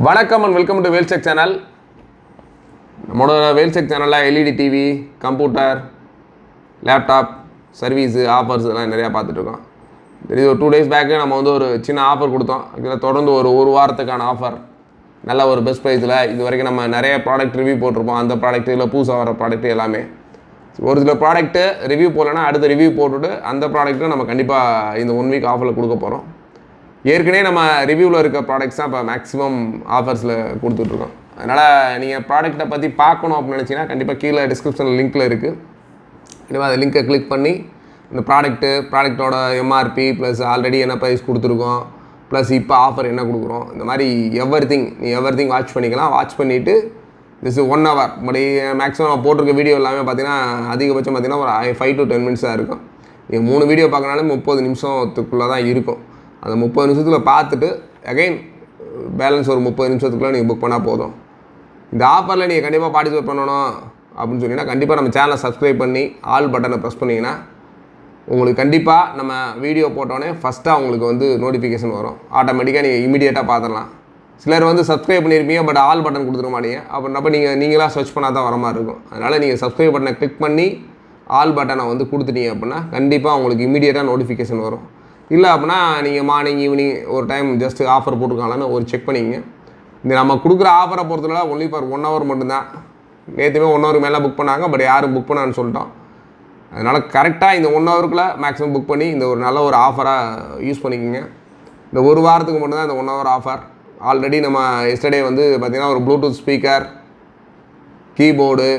வணக்கம் and welcome to வேல்செக் channel. நம்மளோட வேல்செக் சேனலில் LED TV, computer, laptop service, offers எல்லாம் நிறையா பார்த்துட்ருக்கோம். தெரியுது, ஒரு 2 days பேக்கு நம்ம ஒரு சின்ன ஆஃபர் கொடுத்தோம். இதில் தொடர்ந்து ஒரு வாரத்துக்கான ஆஃபர், நல்ல ஒரு பெஸ்ட் ப்ரைஸில். இது வரைக்கும் நம்ம நிறைய ப்ராடக்ட் ரிவ்யூ போட்டிருப்போம். அந்த ப்ராடக்ட்டு இல்லை புதுசாக வர ப்ராடக்ட்டு எல்லாமே. ஒரு சில ப்ராடக்ட்டு ரிவ்யூ போடலைன்னா அடுத்த ரிவ்யூ போட்டுவிட்டு அந்த ப்ராடக்ட்டும் நம்ம கண்டிப்பாக இந்த 1 week ஆஃபரில் கொடுக்க போகிறோம். ஏற்கனவே நம்ம ரிவ்யூவில் இருக்க ப்ராடக்ட்ஸ் தான் இப்போ மேக்ஸிமம் ஆஃபர்ஸில் கொடுத்துட்ருக்கோம். அதனால் நீங்கள் ப்ராடக்ட்டை பற்றி பார்க்கணும் அப்படின்னு நினச்சிங்கன்னா கண்டிப்பாக கீழே டிஸ்கிரிப்ஷனில் லிங்க்கில் இருக்குது. கண்டிப்பாக அந்த லிங்க்கை கிளிக் பண்ணி இந்த ப்ராடக்ட்டோட எம்ஆர்பி ப்ளஸ் ஆல்ரெடி என்ன ப்ரைஸ் கொடுத்துருக்கோம், ப்ளஸ் இப்போ ஆஃபர் என்ன கொடுக்குறோம், இந்த மாதிரி எவ்ரி திங் வாட்ச் பண்ணிக்கலாம். வாட்ச் பண்ணிவிட்டு திஸ் 1 hour பட் மேக்ஸிமம் நான் போட்டிருக்க வீடியோ எல்லாமே பார்த்தீங்கன்னா அதிகபட்சம் பார்த்தீங்கன்னா ஒரு 5 to 10 minutes தான் இருக்கும். நீங்கள் 3 வீடியோ பார்க்கனாலே 30 நிமிஷத்துக்குள்ளே தான் இருக்கும். அந்த 30 நிமிஷத்தில் பார்த்துட்டு அகைன் பேலன்ஸ் ஒரு 30 நிமிஷத்துக்குள்ளே நீங்கள் புக் பண்ணால் போதும். இந்த ஆஃபரில் நீங்கள் கண்டிப்பாக பார்ட்டிசிபேட் பண்ணணும் அப்படின்னு சொன்னீங்கன்னா கண்டிப்பாக நம்ம சேனலை சப்ஸ்கிரைப் பண்ணி ஆல் பட்டனை ப்ரெஸ் பண்ணிங்கன்னா உங்களுக்கு கண்டிப்பாக நம்ம வீடியோ போட்டோன்னே ஃபஸ்ட்டாக உங்களுக்கு நோட்டிஃபிகேஷன் வரும். ஆட்டோமேட்டிக்காக நீங்கள் இமீடியட்டாக பார்த்துடலாம். சிலர் சப்ஸ்கிரைப் பண்ணியிருப்பீங்க பட் ஆல் பட்டன் கொடுத்துட மாட்டீங்க. அப்படின்னப்போ நீங்களாக சர்ச் பண்ணால் தான் வர மாதிரி இருக்கும். அதனால் நீங்கள் சப்ஸ்கிரைப் பட்டனை கிளிக் பண்ணி ஆல் பட்டனை கொடுத்துட்டீங்க அப்படின்னா கண்டிப்பாக உங்களுக்கு இமீடியட்டாக நோட்டிஃபிகேஷன் வரும். இல்லை அப்படின்னா நீங்கள் மார்னிங் ஈவினிங் ஒரு டைம் ஜஸ்ட் ஆஃபர் போட்டிருக்காங்களான்னு ஒரு செக் பண்ணிங்க. இந்த நம்ம கொடுக்குற ஆஃபரை பொறுத்தவரை ஒன்லி ஃபார் 1 hour மட்டும்தான். நேற்றுமே 1 hour மேலே புக் பண்ணாங்க, பட் யாரும் புக் பண்ணான்னு சொல்லிட்டோம். அதனால் கரெக்டாக இந்த 1 hourக்குள்ளே மேக்ஸிமம் புக் பண்ணி இந்த ஒரு நல்ல ஒரு ஆஃபராக யூஸ் பண்ணிக்கோங்க. இந்த ஒரு வாரத்துக்கு மட்டும்தான் இந்த 1 hour ஆஃபர். ஆல்ரெடி நம்ம எஸ்டர்டே பார்த்திங்கன்னா ஒரு Bluetooth speaker, keyboard,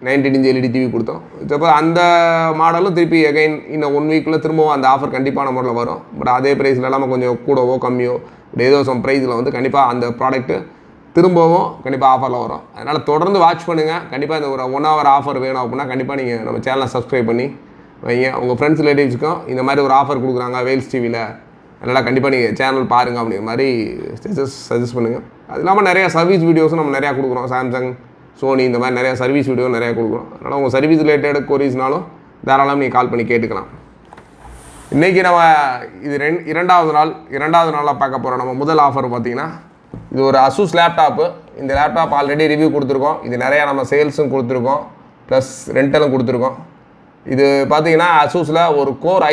19 inch LED TV கொடுத்தோம். இப்போ அந்த மாடலும் திருப்பி அகைன் இன்னும் 1 weekல திரும்பவும் அந்த ஆஃபர் கண்டிப்பான முறையில் வரும். பட் அதே ப்ரைஸில் இல்லாமல் கொஞ்சம் கூடவோ கம்மியோ ஏதோ சம் ப்ரைஸில் கண்டிப்பாக அந்த ப்ராடக்ட்டு திரும்பவும் கண்டிப்பாக ஆஃபரில் வரும். அதனால் தொடர்ந்து வாட்ச் பண்ணுங்கள். கண்டிப்பாக இந்த ஒரு 1 hour ஆஃபர் வேணும் அப்படின்னா கண்டிப்பாக நீங்கள் நம்ம சேனலை சப்ஸ்கிரைப் பண்ணி வைங்க. உங்கள் ஃப்ரெண்ட்ஸ் ரிலேட்டிவ்ஸுக்கும் இந்த மாதிரி ஒரு ஆஃபர் கொடுக்குறாங்க வேல்ஸ் டிவியில், அதனால் கண்டிப்பாக நீங்கள் சேனல் பாருங்கள் அப்படிங்கிற மாதிரி சஜஸ்ட் பண்ணுங்கள். அது இல்லாமல் நிறையா சர்வீஸ் வீடியோஸும் நம்ம நிறையா கொடுக்குறோம். சாம்சங், சோனி இந்த மாதிரி நிறையா சர்வீஸ் வீடியோ நிறையா கொடுக்குறோம். அதனால் உங்கள் சர்வீஸ் ரிலேட்டட் கொரீஸ்னாலும் தாராளமாக நீங்கள் கால் பண்ணி கேட்டுக்கலாம். இன்றைக்கி நம்ம இது இரண்டாவது நாளாக பார்க்க போகிறோம். நம்ம முதல் ஆஃபர் பார்த்திங்கன்னா இது ஒரு அசூஸ் லேப்டாப்பு. இந்த லேப்டாப் ஆல்ரெடி ரிவ்யூ கொடுத்துருக்கோம். இது நிறையா நம்ம சேல்ஸும் கொடுத்துருக்கோம், ப்ளஸ் ரெண்டலும் கொடுத்துருக்கோம். இது பார்த்திங்கன்னா அசூஸில் ஒரு கோர்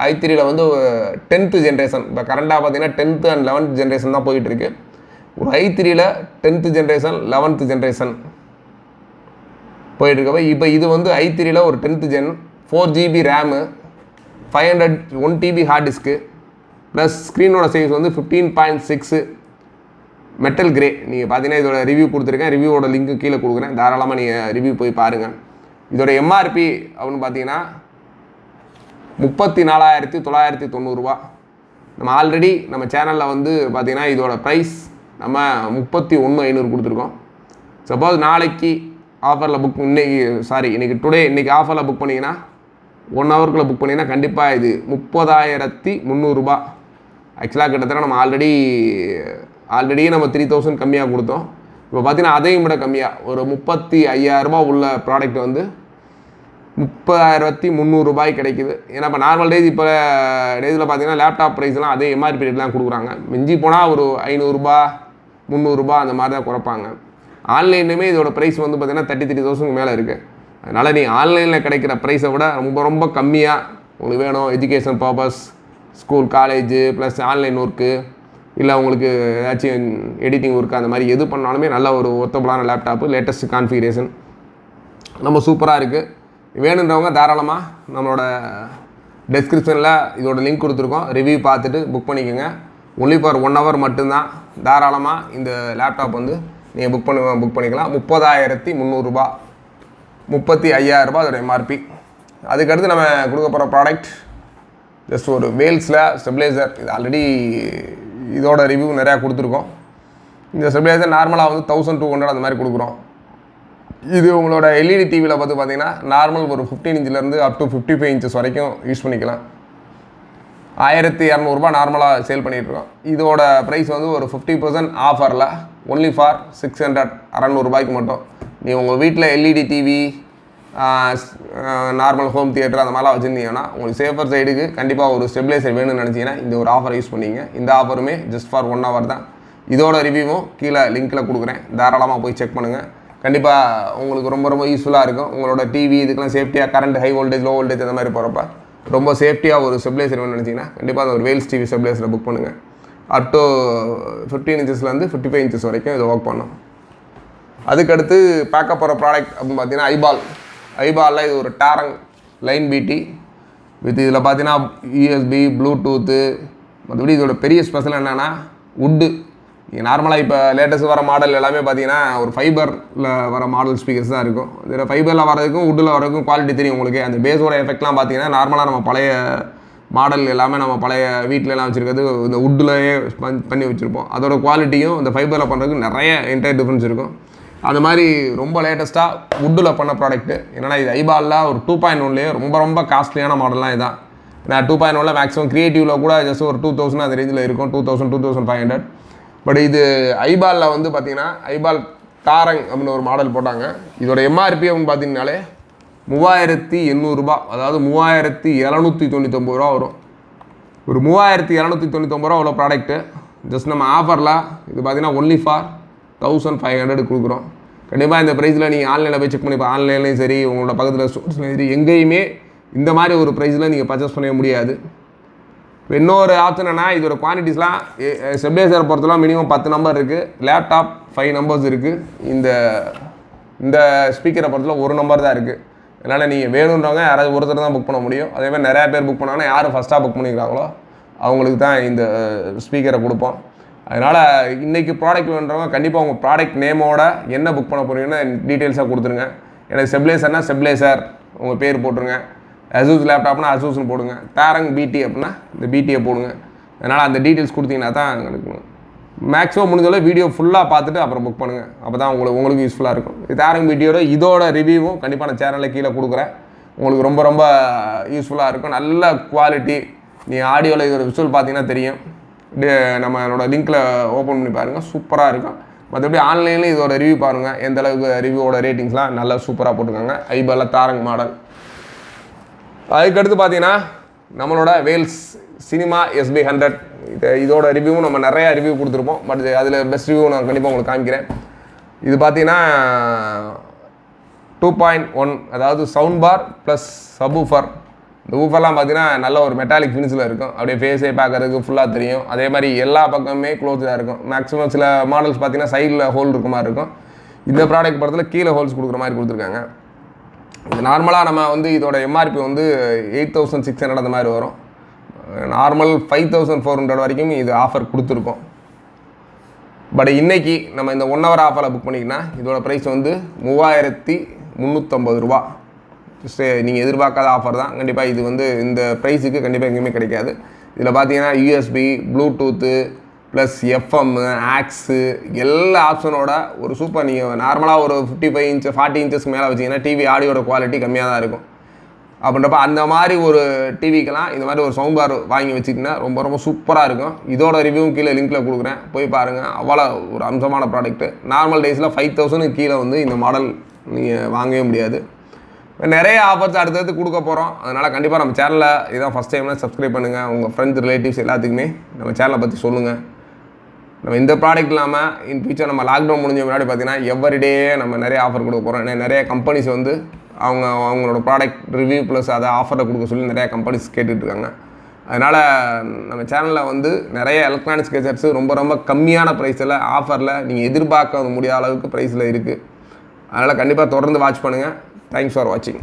i3யில் 10th ஜென்ரேஷன். இப்போ கரண்டாக பார்த்திங்கன்னா 10th and 11th ஜென்ரேஷன் தான் போயிட்டுருக்கு. ஒரு i3யில் 10th ஜென்ரேஷன் 11th ஜென்ரேஷன் போயிட்டுருக்கப்போ இப்போ இது i3யில் ஒரு 10th gen, 4GB RAM, 501 TB hard disk, plus ஸ்க்ரீனோட சைஸ் 15.6 மெட்டல் கிரே. நீங்கள் பார்த்தீங்கன்னா இதோட ரிவ்யூ கொடுத்துருக்கேன். ரிவ்யூவோட லிங்க்கு கீழே கொடுக்குறேன், தாராளமாக நீங்கள் ரிவ்யூ போய் பாருங்கள். இதோட எம்ஆர்பி அப்படின்னு பார்த்தீங்கன்னா 34,990 ரூபா. நம்ம ஆல்ரெடி நம்ம சேனலில் பார்த்திங்கன்னா இதோட ப்ரைஸ் நம்ம 31,500 கொடுத்துருக்கோம். சப்போஸ் நாளைக்கு ஆஃபரில் புக் இன்றைக்கி ஆஃபரில் புக் பண்ணிங்கன்னா 1 hourக்குள்ளே புக் பண்ணிங்கன்னா கண்டிப்பாக இது 30,300 ரூபா. ஆக்சுவலாக கிட்டத்தட்ட நம்ம ஆல்ரெடி நம்ம 3,000 கம்மியாக கொடுத்தோம். இப்போ பார்த்திங்கன்னா அதையும் விட கம்மியாக ஒரு 35,000 ரூபா உள்ள ப்ராடக்ட் 30,300 ரூபாய் கிடைக்குது. ஏன்னா இப்போ நார்மல் டேஸ் டேஸில் பார்த்தீங்கன்னா லேப்டாப் ப்ரைஸ்லாம் அதே எம்ஆர்பி ரேட்லாம் கொடுக்குறாங்க. மிஞ்சி போனால் ஒரு 500 ரூபா 300 ரூபா அந்த மாதிரி தான் குறைப்பாங்க. ஆன்லைன்லேயுமே இதோட ப்ரைஸ் பார்த்தீங்கன்னா 33,000 மேலே இருக்குது. அதனால் நீங்கள் ஆன்லைனில் கிடைக்கிற ப்ரைஸை விட ரொம்ப கம்மியாக உங்களுக்கு வேணும், education purpose, school college plus online work, இல்லை உங்களுக்கு ஏதாச்சும் எடிட்டிங் ஒர்க்கு, அந்த மாதிரி எது பண்ணாலுமே நல்ல ஒரு ஒர்த்தபுளான லேப்டாப்பு, லேட்டஸ்ட் கான்ஃபிகரேஷன் நம்ம சூப்பராக இருக்குது. வேணுன்றவங்க தாராளமாக நம்மளோட டெஸ்கிரிப்ஷனில் இதோட லிங்க் கொடுத்துருக்கோம். ரிவ்யூ பார்த்துட்டு புக் பண்ணிக்கோங்க. ஒன்லி ஃபார் 1 hour மட்டும்தான். தாராளமாக இந்த லேப்டாப் நீங்கள் புக் பண்ணிக்கலாம். 30,300 ரூபா, 35,000 ரூபா அதோட எம்ஆர்பி. அதுக்கடுத்து நம்ம கொடுக்க போகிற ப்ராடக்ட் ஜஸ்ட் ஒரு வேல்ஸில் ஸ்டெபிலைசர். இது ஆல்ரெடி இதோட ரிவ்யூ நிறையா கொடுத்துருக்கோம். இந்த ஸ்டெபிலைசர் நார்மலாக 1,200 அந்த மாதிரி கொடுக்குறோம். இது உங்களோட எல்இடி டிவியில் பார்த்தீங்கன்னா நார்மல் ஒரு 15 inchலேருந்து அப் டு 55 inches வரைக்கும் யூஸ் பண்ணிக்கலாம். 1,200 ரூபா நார்மலாக சேல் பண்ணிகிட்ருக்கோம். இதோட ப்ரைஸ் ஒரு 50% ஆஃபரில் ஒன்லி ஃபார் 600 ரூபாய்க்கு மட்டும். நீங்கள் உங்கள் வீட்டில் LED TV, normal home theatre அந்த மாதிரிலாம் வச்சுருந்தீங்கன்னா உங்களுக்கு சேஃபர் சைடுக்கு கண்டிப்பாக ஒரு ஸ்டெபிலைசர் வேணும்னு நினச்சிங்கன்னா இந்த ஒரு ஆஃபரை யூஸ் பண்ணிங்க. இந்த ஆஃபருமே ஜஸ்ட் ஃபார் 1 hour தான். இதோட ரிவ்யூவும் கீழே லிங்க்கில் கொடுக்குறேன், தாராளமாக போய் செக் பண்ணுங்கள். கண்டிப்பாக உங்களுக்கு ரொம்ப ரொம்ப யூஸ்ஃபுல்லாக இருக்கும். உங்களோட டிவி இதுக்கெல்லாம் சேஃப்டியாக current high voltage low voltage அந்த மாதிரி போகிறப்ப ரொம்ப சேஃப்டியாக ஒரு ஸ்டெபிலைசர் வேணும்னு நினச்சிங்கன்னா கண்டிப்பாக அந்த ஒரு வேல்ஸ் டிவி ஸ்டெபிலைசரை புக் பண்ணுங்கள். அப் டு 15 இன்ச்சஸ்லேருந்து 55 இன்ச்சஸ் வரைக்கும் இது ஒர்க் பண்ணும். அதுக்கடுத்து பார்க்க போகிற ப்ராடக்ட் அப்படின்னு பார்த்தீங்கன்னா ஐபாலில் இது ஒரு டாரங் லைன் பிடி வித் இதில் பார்த்தீங்கன்னா யூஎஸ்பி ப்ளூடூத்து. மற்றபடி இதோட பெரிய ஸ்பெஷல் என்னென்னா வுட்டு. நீங்கள் நார்மலாக இப்போ லேட்டஸ்ட் வர மாடல் எல்லாமே பார்த்தீங்கன்னா ஒரு ஃபைபரில் வர மாடல் ஸ்பீக்கர்ஸ் தான் இருக்கும். இதில் ஃபைபரில் வரதுக்கும் வுட்டில் வரதுக்கும் குவாலிட்டி தெரியும் உங்களுக்கு. அந்த பேஸோட எஃபெக்ட்லாம் பார்த்தீங்கன்னா நார்மலாக நம்ம பழைய மாடல் எல்லாமே நம்ம பழைய வீட்டிலலாம் வச்சுருக்கிறது இந்த வுட்டிலேயே பண்ணி வச்சுருப்போம். அதோட குவாலிட்டியும் இந்த ஃபைபரில் பண்ணுறதுக்கு நிறைய என்டையர் டிஃப்ரென்ஸ் இருக்கும். அந்த மாதிரி ரொம்ப லேட்டஸ்ட்டாக வுட்டில் பண்ண ப்ராடக்ட்டு. ஏன்னா இது ஐபாலில் ஒரு 2.1லேயே ரொம்ப ரொம்ப காஸ்ட்லியான மாடல்லாம் இதான். ஏன்னா 2.1ல் மேக்ஸிமம் க்ரியேட்டிவில் கூட ஜஸ்ட் ஒரு 2000 அந்த ரேஞ்சில் இருக்கும், 2500. பட் இது ஐபாலில் வந்து பார்த்தீங்கன்னா ஐபால் டாரங் அப்படின்னு ஒரு மாடல் போட்டாங்க. இதோட எம்ஆர்பி அப்படின்னு பார்த்தீங்கன்னாலே 3800 ரூபா, அதாவது 3799 ரூபா வரும். ஒரு 3799 ரூபா உள்ள ப்ராடக்ட்டு ஜஸ்ட் நம்ம ஆஃபரில் இது பார்த்தீங்கன்னா ஒன்லி ஃபார் 1500 கொடுக்குறோம். கண்டிப்பாக இந்த ப்ரைஸில் நீங்கள் ஆன்லைனில் போய் செக் பண்ணி ஆன்லைன்லேயும் சரி உங்களோட பக்கத்தில் ஸ்டோர்ஸ்லையும் சரி எங்கேயுமே இந்த மாதிரி ஒரு ப்ரைஸில் நீங்கள் பர்ச்சேஸ் பண்ண முடியாது. இப்போ இன்னொரு ஆப்ஷன் என்னன்னா இதோட குவான்டிட்டிஸ்லாம் ஸ்டெபிலைசர் பொறுத்தலாம் மினிமம் 10 நம்பர் இருக்குது, லேப்டாப் 5 நம்பர்ஸ் இருக்குது. இந்த ஸ்பீக்கரை பொறுத்தல 1 நம்பர் தான் இருக்குது. அதனால் நீங்கள் வேணுன்றவங்க யாராவது ஒருத்தர் தான் புக் பண்ண முடியும். அதேமாதிரி நிறையா பேர் புக் பண்ணாங்கன்னா யார் ஃபஸ்ட்டாக புக் பண்ணிக்கிறாங்களோ அவங்களுக்கு தான் இந்த ஸ்பீக்கரை கொடுப்போம். அதனால் இன்றைக்கி ப்ராடக்ட் வேணுன்றவங்க கண்டிப்பாக உங்கள் ப்ராடக்ட் நேமோட என்ன புக் பண்ண போகிறீங்கன்னா டீட்டெயில்ஸாக கொடுத்துருங்க. எனக்கு ஸ்டெபிலைசர்னால் ஸ்டெபிலைசர் உங்கள் பேர் போட்டுருங்க, அசூஸ் லேப்டாப்னா அசூஸ்னு போடுங்க, டாரங் பிடி அப்படின்னா இந்த பிடியை போடுங்க. அதனால் அந்த டீட்டெயில்ஸ் கொடுத்தீங்கன்னா தான் எங்களுக்கு மேக்ஸிமம் முடிஞ்சளவு வீடியோ ஃபுல்லாக பார்த்துட்டு அப்புறம் புக் பண்ணுங்கள். அப்போ தான் உங்களுக்கு யூஸ்ஃபுல்லாக இருக்கும். டாரங் பிடியோட இதோட ரிவ்யூவும் கண்டிப்பாக நான் சேனலில் கீழே கொடுக்குறேன். உங்களுக்கு ரொம்ப ரொம்ப யூஸ்ஃபுல்லாக இருக்கும். நல்ல குவாலிட்டி. நீங்கள் ஆடியோவில் இதோட விஷுவல் பார்த்தீங்கன்னா தெரியும். நம்மளோட லிங்க்கில் ஓப்பன் பண்ணி பாருங்கள், சூப்பராக இருக்கும். மற்றபடி ஆன்லைனில் இதோட ரிவ்யூ பாருங்கள், எந்த அளவுக்கு ரிவ்யூவோட ரேட்டிங்ஸ்லாம் நல்லா சூப்பராக போட்டுருக்காங்க. ஐபாலில் டாரங் மாடல். அதுக்கடுத்து பார்த்தீங்கன்னா நம்மளோட வேல்ஸ் சினிமா SB100 இதோட ரிவ்யூவும் நம்ம நிறையா ரிவ்யூ கொடுத்துருப்போம். பட் அதில் பெஸ்ட் ரிவ்யூ நான் கண்டிப்பாக உங்களுக்கு காமிக்கிறேன். இது பார்த்தீங்கன்னா 2.1, அதாவது சவுண்ட் பார் ப்ளஸ் சப்வூஃபர். இந்த ஊஃபர்லாம் பார்த்தீங்கன்னா நல்ல ஒரு மெட்டாலிக் ஃபினிஷில் இருக்கும். அப்படியே ஃபேஸே பார்க்குறதுக்கு ஃபுல்லாக தெரியும். அதே மாதிரி எல்லா பக்கமுமே க்ளோஸாக இருக்கும். மேக்ஸிமம் சில மாடல்ஸ் பார்த்தீங்கன்னா சைடில் ஹோல் இருக்க மாதிரி இருக்கும். இந்த ப்ராடக்ட் படத்தில் கீழே ஹோல்ஸ் கொடுக்குற மாதிரி கொடுத்துருக்காங்க. இது நார்மலாக நம்ம வந்து இதோட எம்ஆர்பி வந்து 8600 அந்த மாதிரி வரும். நார்மல் 5400 வரைக்கும் இது ஆஃபர் கொடுத்துருக்கோம். பட் இன்றைக்கி நம்ம இந்த 1 ஹவர் ஆஃபரில் புக் பண்ணிங்கன்னா இதோட ப்ரைஸ் வந்து 3350 ரூபா. ஜஸ்ட்டு நீங்கள் எதிர்பார்க்காத ஆஃபர் தான். கண்டிப்பாக இது வந்து இந்த ப்ரைஸுக்கு கண்டிப்பாக எங்கேயுமே கிடைக்காது. இதில் பார்த்தீங்கன்னா USB bluetooth plus FM aux எல்லா ஆப்ஷனோட ஒரு சூப்பர். நீங்கள் நார்மலாக ஒரு 55 இன்ச் 40 இன்ச்சஸ்க்கு மேலே வச்சிங்கன்னா டிவி ஆடியோட குவாலிட்டி கம்மியாக தான் இருக்கும். அப்படின்றப்ப அந்த மாதிரி ஒரு டிவிக்கெல்லாம் இந்த மாதிரி ஒரு சவுண்ட் பார் வாங்கி வச்சுக்கிங்கன்னா ரொம்ப ரொம்ப சூப்பராக இருக்கும். இதோட ரிவ்யூவும் கீழே லிங்க்கில் கொடுக்குறேன், போய் பாருங்கள். அவ்வளோ ஒரு அம்சமான ப்ராடக்ட்டு. நார்மல் டேஸில் 5000 கீழே வந்து இந்த மாடல் நீங்கள் வாங்கவே முடியாது. நிறைய ஆஃபர்ஸ் அடுத்தடுத்து கொடுக்க போகிறோம். அதனால் கண்டிப்பாக நம்ம சேனலில் இதான் ஃபஸ்ட் டைம்னா சப்ஸ்கிரைப் பண்ணுங்கள். உங்கள் ஃப்ரெண்ட்ஸ் ரிலேட்டிவ்ஸ் எல்லாத்துக்குமே நம்ம சேனலை பற்றி சொல்லுங்கள். நம்ம இந்த ப்ராடக்ட் இல்லாமல் இன் ஃபியூச்சர் நம்ம லாக்டவுன் முடிஞ்ச முன்னாடி பார்த்தீங்கன்னா எவ்ரிடே நம்ம நிறைய ஆஃபர் கொடுக்க போகிறோம். நிறைய கம்பெனிஸ் வந்து அவங்களோட ப்ராடக்ட் ரிவ்யூ ப்ளஸ் அதை ஆஃபரை கொடுக்க சொல்லி நிறையா கம்பெனிஸ் கேட்டுட்ருக்காங்க. அதனால் நம்ம சேனலில் வந்து நிறைய எலக்ட்ரானிக்ஸ் கேஜெட்ஸு ரொம்ப ரொம்ப கம்மியான ப்ரைஸில் ஆஃபரில் நீங்கள் எதிர்பார்க்க முடியாத அளவுக்கு ப்ரைஸில் இருக்குது. அதனால் கண்டிப்பாக தொடர்ந்து வாட்ச் பண்ணுங்கள். தேங்க்ஸ் ஃபார் வாட்சிங்.